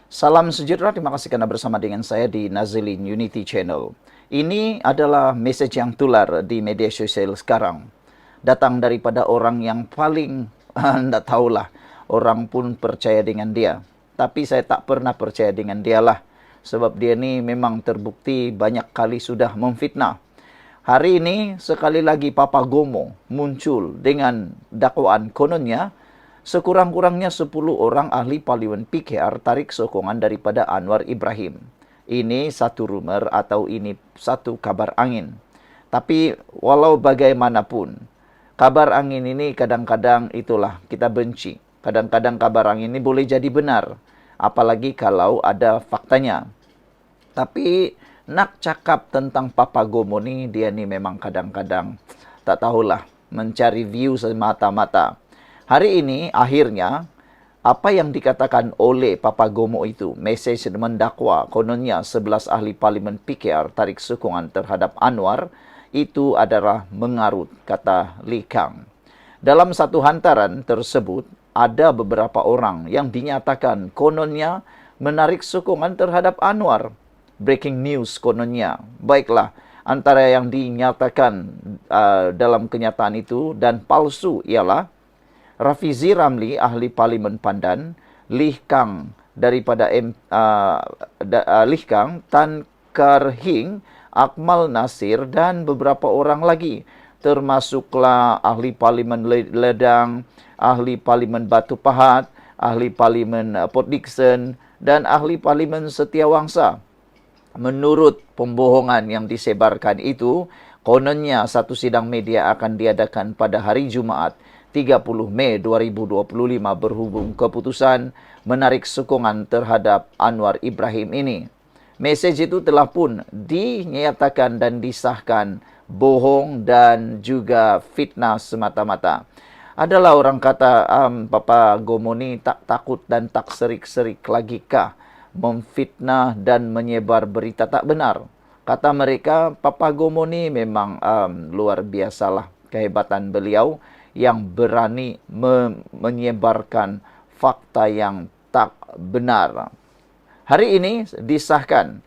Salam sejahtera, terima kasih karena bersama dengan saya di Nazilin Unity Channel. Ini adalah message yang tular di media sosial sekarang. Datang daripada orang yang paling, tidak tahulah, orang pun percaya dengan dia. Tapi saya tak pernah percaya dengan dia lah. Sebab dia ni memang terbukti banyak kali sudah memfitnah. Hari ini sekali lagi Papa Gomo muncul dengan dakwaan kononnya sekurang-kurangnya 10 orang ahli parlimen PKR tarik sokongan daripada Anwar Ibrahim. Ini satu rumor atau ini satu kabar angin. Tapi walau bagaimanapun, kabar angin ini kadang-kadang itulah kita benci. Kadang-kadang kabar angin ini boleh jadi benar, apalagi kalau ada faktanya. Tapi nak cakap tentang Papa Gomo ni, dia ni memang kadang-kadang tak tahulah, mencari view semata-mata. Hari ini akhirnya apa yang dikatakan oleh Papa Gomo itu, mesej mendakwa kononnya 11 ahli parlimen PKR tarik sokongan terhadap Anwar, itu adalah mengarut, kata Lee Kang. Dalam satu hantaran tersebut, ada beberapa orang yang dinyatakan kononnya menarik sokongan terhadap Anwar. Breaking news kononnya. Baiklah, antara yang dinyatakan dalam kenyataan itu dan palsu ialah Rafizi Ramli, ahli parlimen Pandan, Lee Kang daripada Lee Kang, Tan Kar Hing, Akmal Nasir dan beberapa orang lagi. Termasuklah ahli parlimen Ledang, ahli parlimen Batu Pahat, ahli parlimen Port Dickson dan ahli parlimen Setiawangsa. Menurut pembohongan yang disebarkan itu, kononnya satu sidang media akan diadakan pada hari Jumaat 30 Mei 2025 berhubung keputusan menarik sokongan terhadap Anwar Ibrahim ini. Mesej itu telah pun dinyatakan dan disahkan bohong dan juga fitnah semata-mata. Adalah orang kata, Papa Gomo ni tak takut dan tak serik-serik lagi kah memfitnah dan menyebar berita tak benar. Kata mereka, Papa Gomo ni memang luar biasalah kehebatan beliau yang berani menyebarkan fakta yang tak benar. Hari ini disahkan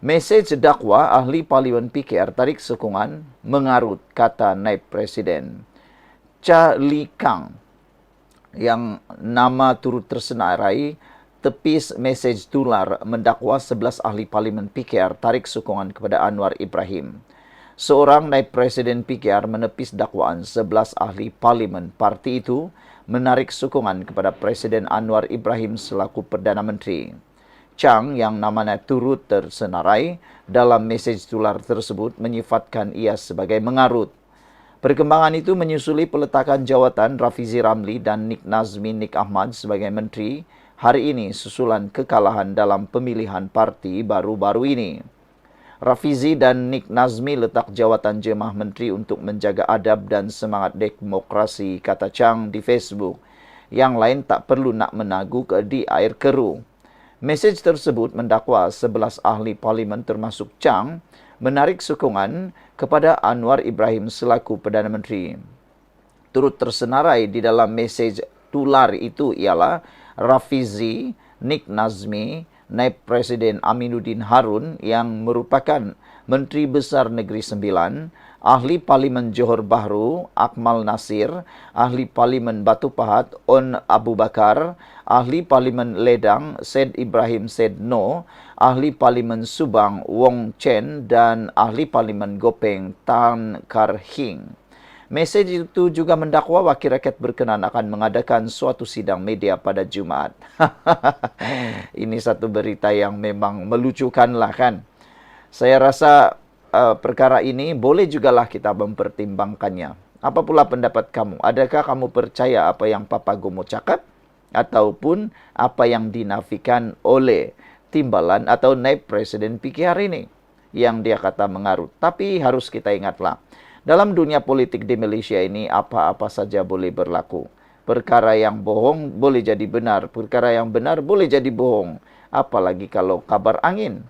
mesej dakwa ahli parlimen PKR tarik sokongan mengarut, kata Naib Presiden Cha Lee Kang yang nama turut tersenarai tepis mesej tular mendakwa 11 ahli parlimen PKR tarik sokongan kepada Anwar Ibrahim. Seorang naib presiden PKR menepis dakwaan 11 ahli parlimen parti itu menarik sokongan kepada Presiden Anwar Ibrahim selaku Perdana Menteri. Chang yang namanya turut tersenarai dalam mesej tular tersebut menyifatkan ia sebagai mengarut. Perkembangan itu menyusuli peletakan jawatan Rafizi Ramli dan Nik Nazmi Nik Ahmad sebagai menteri hari ini susulan kekalahan dalam pemilihan parti baru-baru ini. Rafizi dan Nik Nazmi letak jawatan jemaah menteri untuk menjaga adab dan semangat demokrasi, kata Chang di Facebook. Yang lain tak perlu nak menaguk di air keruh. Mesej tersebut mendakwa 11 ahli parlimen termasuk Chang menarik sokongan kepada Anwar Ibrahim selaku Perdana Menteri. Turut tersenarai di dalam mesej tular itu ialah Rafizi, Nik Nazmi, Naib Presiden Aminuddin Harun yang merupakan Menteri Besar Negeri Sembilan, Ahli Parlimen Johor Bahru, Akmal Nasir, Ahli Parlimen Batu Pahat, On Abu Bakar, Ahli Parlimen Ledang, Said Ibrahim Said No, Ahli Parlimen Subang, Wong Chen, dan Ahli Parlimen Gopeng, Tan Kar Hing. Mesej itu juga mendakwa wakil rakyat berkenan akan mengadakan suatu sidang media pada Jumaat. Ini satu berita yang memang melucukanlah kan. Saya rasa perkara ini boleh jugalah kita mempertimbangkannya. Apa pula pendapat kamu? Adakah kamu percaya apa yang Papa Gomo cakap? Ataupun apa yang dinafikan oleh timbalan atau naib Presiden PKR ini? Yang dia kata mengarut. Tapi harus kita ingatlah, dalam dunia politik di Malaysia ini, apa-apa saja boleh berlaku. Perkara yang bohong boleh jadi benar. Perkara yang benar boleh jadi bohong. Apalagi kalau kabar angin.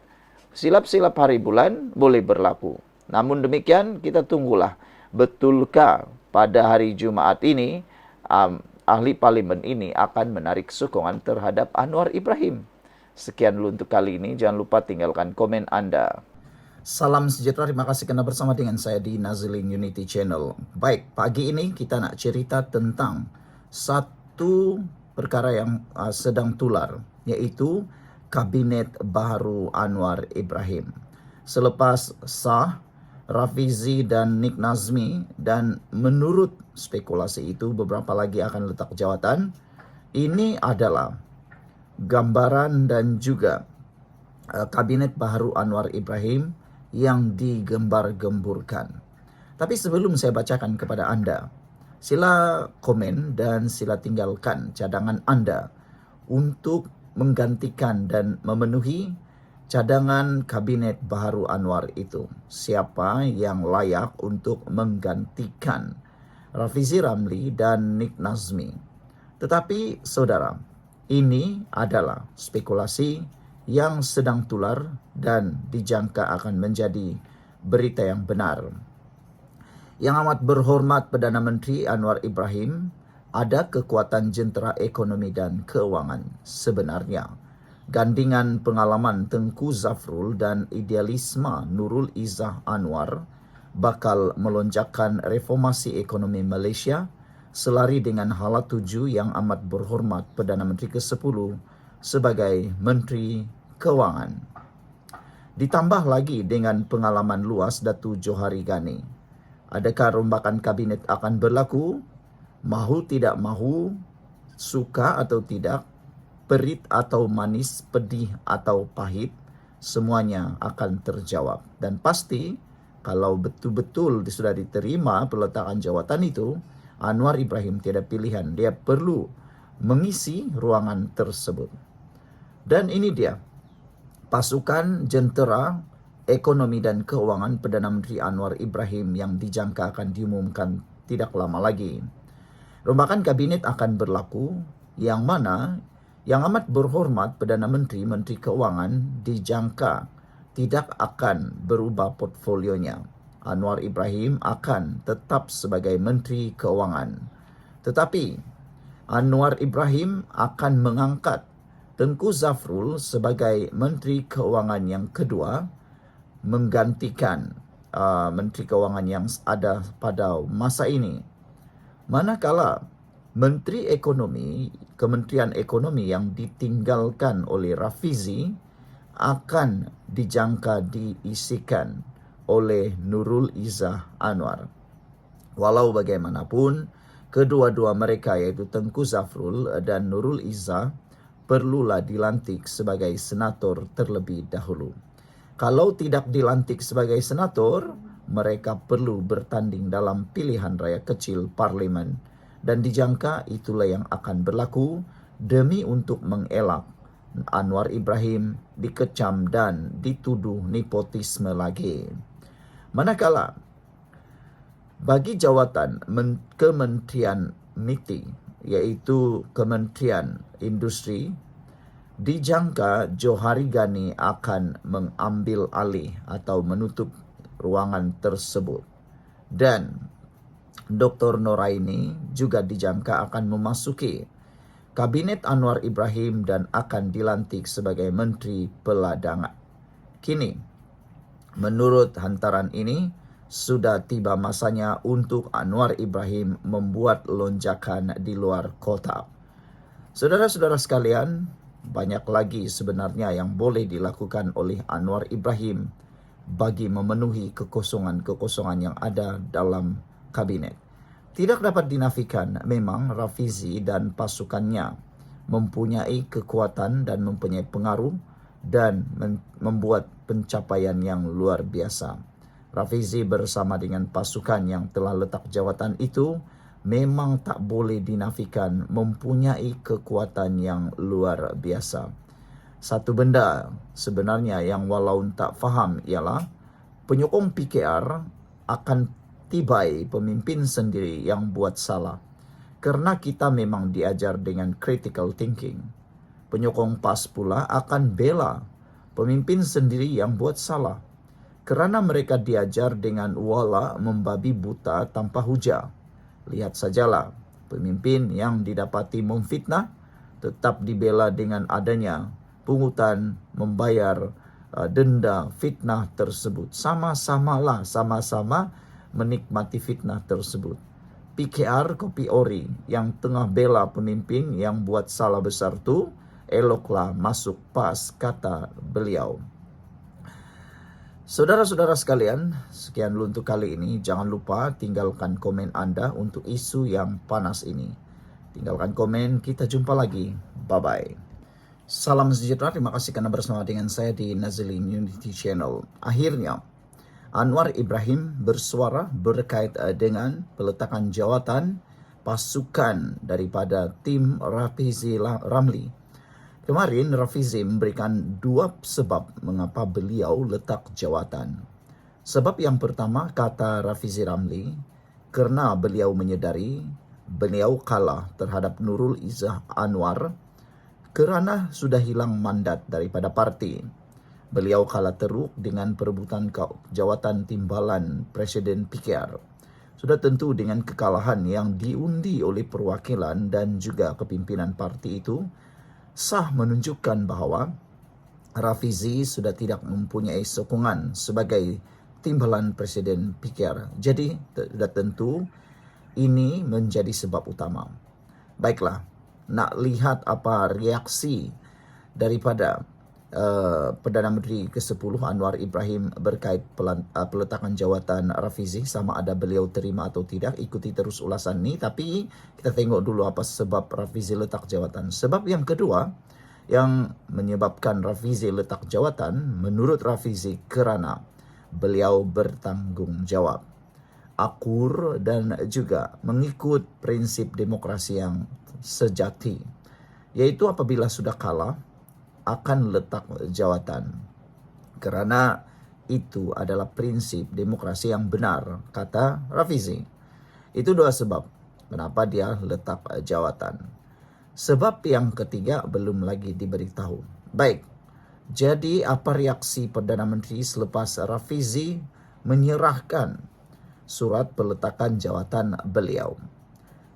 Silap-silap hari bulan boleh berlaku. Namun demikian, kita tunggulah. Betulkah pada hari Jumaat ini, ahli parlimen ini akan menarik sokongan terhadap Anwar Ibrahim? Sekian dulu untuk kali ini. Jangan lupa tinggalkan komen Anda. Salam sejahtera, terima kasih karena bersama dengan saya di Nazilin Unity Channel. Baik, pagi ini kita nak cerita tentang satu perkara yang sedang tular, yaitu Kabinet Baharu Anwar Ibrahim. Selepas sah, Rafizi dan Nik Nazmi, dan menurut spekulasi itu beberapa lagi akan letak jawatan, ini adalah gambaran dan juga Kabinet Baharu Anwar Ibrahim yang digembar-gemburkan. Tapi sebelum saya bacakan kepada Anda, sila komen dan sila tinggalkan cadangan Anda untuk menggantikan dan memenuhi cadangan Kabinet Baharu Anwar itu. Siapa yang layak untuk menggantikan Rafizi Ramli dan Nik Nazmi. Tetapi saudara, ini adalah spekulasi yang sedang tular dan dijangka akan menjadi berita yang benar. Yang amat berhormat Perdana Menteri Anwar Ibrahim, ada kekuatan jentera ekonomi dan keuangan. Sebenarnya, gandingan pengalaman Tengku Zafrul dan idealisme Nurul Izzah Anwar bakal melonjakkan reformasi ekonomi Malaysia selari dengan hala tuju yang amat berhormat Perdana Menteri ke-10 sebagai Menteri Keuangan. Ditambah lagi dengan pengalaman luas Datuk Johari Ghani. Adakah rombakan kabinet akan berlaku? Mahu tidak mahu, suka atau tidak, perit atau manis, pedih atau pahit, semuanya akan terjawab. Dan pasti kalau betul-betul sudah diterima peletakan jawatan itu, Anwar Ibrahim tiada pilihan, dia perlu mengisi ruangan tersebut. Dan ini dia, pasukan jentera ekonomi dan keuangan Perdana Menteri Anwar Ibrahim yang dijangka akan diumumkan tidak lama lagi. Rombakan kabinet akan berlaku, yang mana yang amat berhormat Perdana Menteri, Menteri Keuangan dijangka tidak akan berubah portfolionya. Anwar Ibrahim akan tetap sebagai Menteri Keuangan. Tetapi Anwar Ibrahim akan mengangkat Tengku Zafrul sebagai Menteri Keuangan yang kedua, menggantikan Menteri Keuangan yang ada pada masa ini. Manakala Menteri Ekonomi, Kementerian Ekonomi yang ditinggalkan oleh Rafizi akan dijangka diisikan oleh Nurul Izzah Anwar. Walau bagaimanapun, kedua-dua mereka yaitu Tengku Zafrul dan Nurul Izzah perlulah dilantik sebagai senator terlebih dahulu. Kalau tidak dilantik sebagai senator, mereka perlu bertanding dalam pilihan raya kecil parlimen, dan dijangka itulah yang akan berlaku demi untuk mengelak Anwar Ibrahim dikecam dan dituduh nepotisme lagi. Manakala bagi jawatan Kementerian MITI, yaitu Kementerian Industri, dijangka Johari Ghani akan mengambil alih atau menutup ruangan tersebut. Dan Dr. Noraini juga dijangka akan memasuki Kabinet Anwar Ibrahim dan akan dilantik sebagai Menteri Peladangan. Kini, menurut hantaran ini, sudah tiba masanya untuk Anwar Ibrahim membuat lonjakan di luar kota. Saudara-saudara sekalian, banyak lagi sebenarnya yang boleh dilakukan oleh Anwar Ibrahim bagi memenuhi kekosongan-kekosongan yang ada dalam kabinet. Tidak dapat dinafikan memang Rafizi dan pasukannya mempunyai kekuatan dan mempunyai pengaruh dan membuat pencapaian yang luar biasa. Rafizi bersama dengan pasukan yang telah letak jawatan itu memang tak boleh dinafikan mempunyai kekuatan yang luar biasa. Satu benda sebenarnya yang walau tak faham ialah penyokong PKR akan tibai pemimpin sendiri yang buat salah. Kerana kita memang diajar dengan critical thinking. Penyokong PAS pula akan bela pemimpin sendiri yang buat salah. Kerana mereka diajar dengan wala membabi buta tanpa hujah. Lihat sajalah, pemimpin yang didapati memfitnah tetap dibela dengan adanya pungutan, membayar denda fitnah tersebut. Sama-sama menikmati fitnah tersebut. PKR Kopi Ori yang tengah bela pemimpin yang buat salah besar tu, eloklah masuk PAS, kata beliau. Saudara-saudara sekalian, sekian dulu untuk kali ini. Jangan lupa tinggalkan komen Anda untuk isu yang panas ini. Tinggalkan komen, kita jumpa lagi. Bye-bye. Salam sejahtera, terima kasih karena bersama dengan saya di Nazilin Unity Channel. Akhirnya, Anwar Ibrahim bersuara berkait dengan peletakan jawatan pasukan daripada tim Rafizi Ramli. Kemarin Rafizi memberikan 2 sebab mengapa beliau letak jawatan. Sebab yang pertama, kata Rafizi Ramli, kerana beliau menyedari beliau kalah terhadap Nurul Izzah Anwar kerana sudah hilang mandat daripada parti. Beliau kalah teruk dengan perebutan jawatan timbalan Presiden PKR. Sudah tentu dengan kekalahan yang diundi oleh perwakilan dan juga kepimpinan parti itu, sah menunjukkan bahawa Rafizi sudah tidak mempunyai sokongan sebagai timbalan Presiden PKR. Jadi, sudah tentu ini menjadi sebab utama. Baiklah, nak lihat apa reaksi daripada Perdana Menteri ke-10 Anwar Ibrahim berkait peletakan jawatan Rafizi, sama ada beliau terima atau tidak. Ikuti terus ulasan ni, tapi kita tengok dulu apa sebab Rafizi letak jawatan. Sebab yang kedua yang menyebabkan Rafizi letak jawatan, menurut Rafizi kerana beliau bertanggungjawab, akur dan juga mengikut prinsip demokrasi yang sejati, yaitu apabila sudah kalah akan letak jawatan. Kerana itu adalah prinsip demokrasi yang benar, kata Rafizi. Itu 2 sebab kenapa dia letak jawatan. Sebab yang ketiga belum lagi diberitahu. Baik, jadi apa reaksi Perdana Menteri selepas Rafizi menyerahkan surat peletakan jawatan beliau?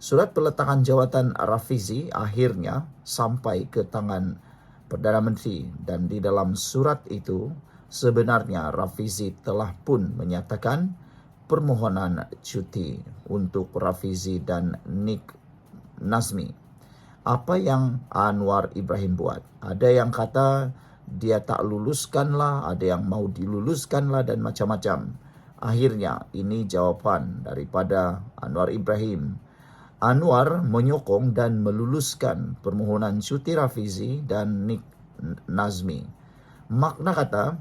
Surat peletakan jawatan Rafizi akhirnya sampai ke tangan Perdana Menteri, dan di dalam surat itu sebenarnya Rafizi telah pun menyatakan permohonan cuti untuk Rafizi dan Nik Nazmi. Apa yang Anwar Ibrahim buat? Ada yang kata dia tak luluskanlah, ada yang mau diluluskanlah dan macam-macam. Akhirnya ini jawapan daripada Anwar Ibrahim. Anwar menyokong dan meluluskan permohonan cuti Rafizi dan Nik Nazmi. Makna kata,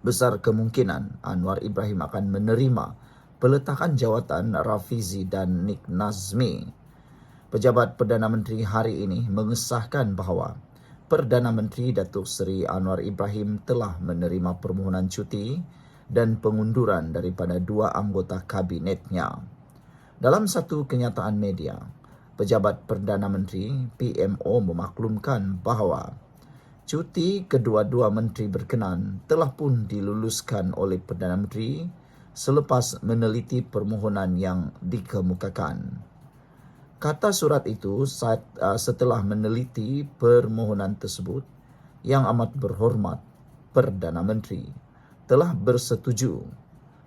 besar kemungkinan Anwar Ibrahim akan menerima peletakan jawatan Rafizi dan Nik Nazmi. Pejabat Perdana Menteri hari ini mengesahkan bahawa Perdana Menteri Datuk Seri Anwar Ibrahim telah menerima permohonan cuti dan pengunduran daripada 2 anggota kabinetnya. Dalam satu kenyataan media, pejabat Perdana Menteri PMO memaklumkan bahawa cuti kedua-dua menteri berkenan telah pun diluluskan oleh Perdana Menteri selepas meneliti permohonan yang dikemukakan. Kata surat itu, setelah meneliti permohonan tersebut, Yang Amat Berhormat Perdana Menteri telah bersetuju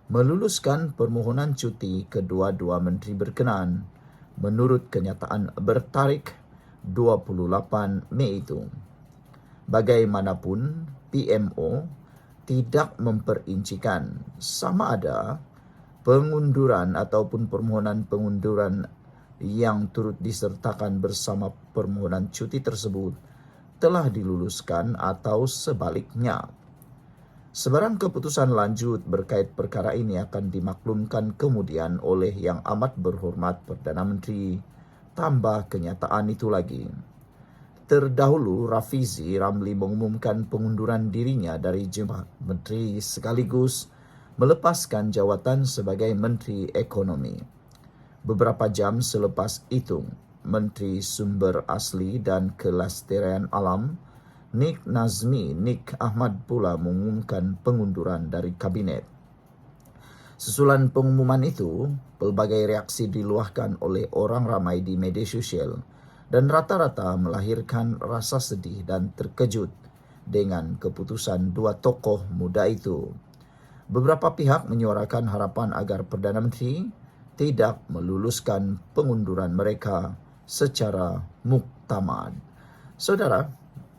meluluskan permohonan cuti kedua-dua menteri berkenaan menurut kenyataan bertarikh 28 Mei itu. Bagaimanapun, PMO tidak memperincikan sama ada pengunduran ataupun permohonan pengunduran yang turut disertakan bersama permohonan cuti tersebut telah diluluskan atau sebaliknya. Sebarang keputusan lanjut berkait perkara ini akan dimaklumkan kemudian oleh Yang Amat Berhormat Perdana Menteri. Tambah kenyataan itu lagi, terdahulu Rafizi Ramli mengumumkan pengunduran dirinya dari jabatan menteri sekaligus melepaskan jawatan sebagai Menteri Ekonomi. Beberapa jam selepas itu, Menteri Sumber Asli dan Kelestarian Alam Nik Nazmi Nik Ahmad pula mengumumkan pengunduran dari kabinet. Susulan pengumuman itu, pelbagai reaksi diluahkan oleh orang ramai di media sosial dan rata-rata melahirkan rasa sedih dan terkejut dengan keputusan dua tokoh muda itu. Beberapa pihak menyuarakan harapan agar Perdana Menteri tidak meluluskan pengunduran mereka secara muktamad. Saudara,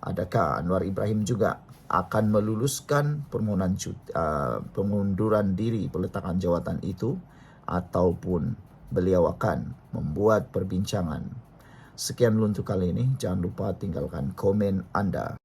adakah Anwar Ibrahim juga akan meluluskan permohonan pengunduran diri peletakan jawatan itu, ataupun beliau akan membuat perbincangan? Sekian dulu untuk kali ini. Jangan lupa tinggalkan komen Anda.